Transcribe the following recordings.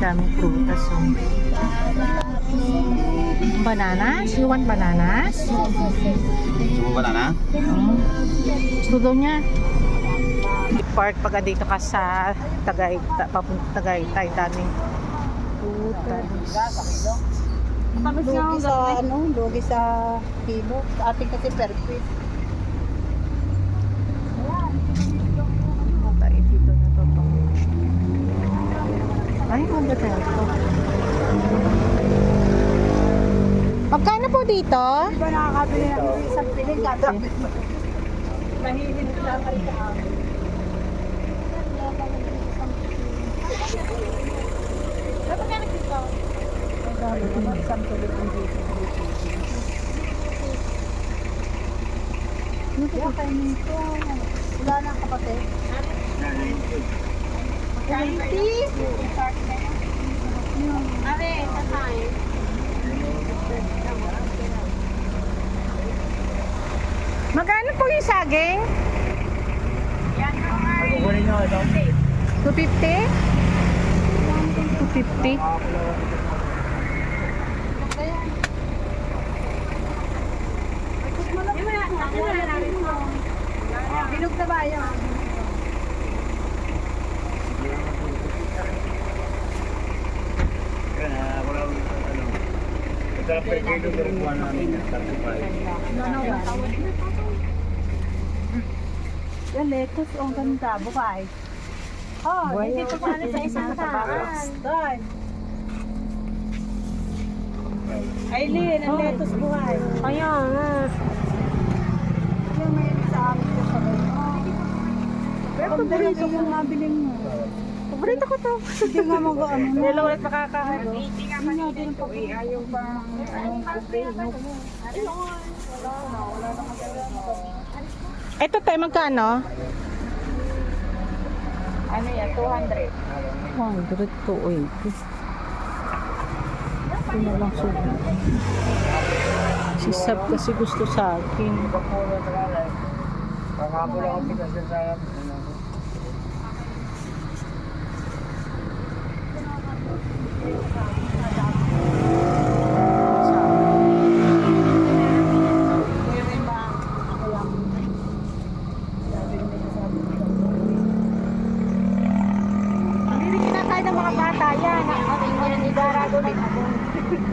daming prutas. So. Bananas? You want bananas? Gusto mo banana? Gusto daw niya. Park pagka dito ka sa papunta Tagaytay, daming prutas. Lugi sa lugi sa kilo. Ating kasi per piece. Tayo dito na to. Ay, ang ganda ito. Magkano po dito? Di ba nakakabili ng isang piling kada? Mahilig lang kayo sa amin. Dapat ka nagkita? Isang tuloy ang dito. Kaya kayo nito. Wala na kapatid. 90? Are, tatay. Magkano po yung saging? Yan, 250? 250? Bilog na ba yun? Yan, lettuce. Ang ganda. Bukay. Oh, hindi pa paano sa isang taas. Doon. Aileen, ang lettuce buhay. Ayan nga. Yung may sa amin ko sa bayo. Pero paborito ko nga bilhin mo. Paborito ko to. Hindi nga mag-ano na. Hello, ulit makakain. Ayaw pa. Ito tayo, magkano? Ano yan? 200. 100 to 80. Ito na lang subo. Si Sab kasi gusto sa akin.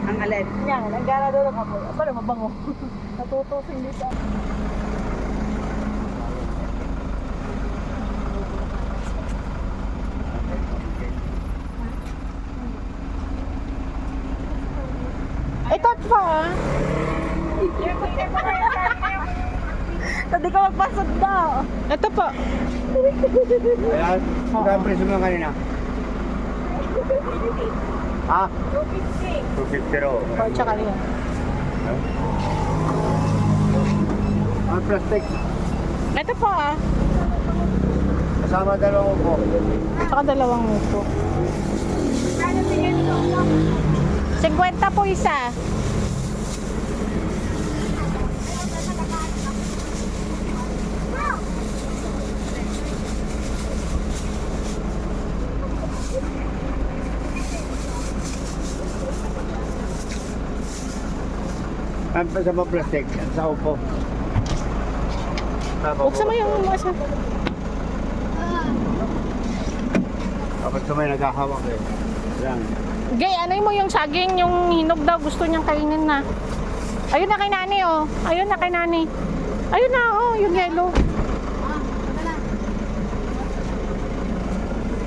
Ang alin? Yan, nanggara doon ang apoy. Aba, mabango. Natutusing dito. Ito pa ah. Hindi ka magpasok daw. Ito po. Ayan, magkano presyo mo kanina? Ha? 250 raw. O, tsaka rin. Ang plastic. Ito po ah. Kasama dalawang upo. Tsaka dalawang upo. 50 po isa. Ang sa mga plastic, sa upo. Buksan mo yung masa. Kapag may naghahawak eh. Yan. Gay, ano mo yung saging, yung hinog daw, gusto niyang kainin na. Ayun na kay nani, oh. Ayun na kay nani. Ayun na, oh, yung yellow.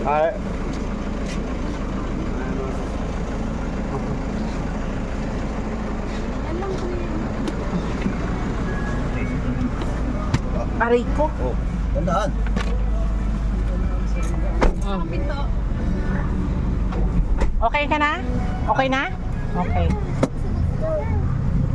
Ay. Aray ko. Oh, tandaan. Okay ka na? Okay na? Okay.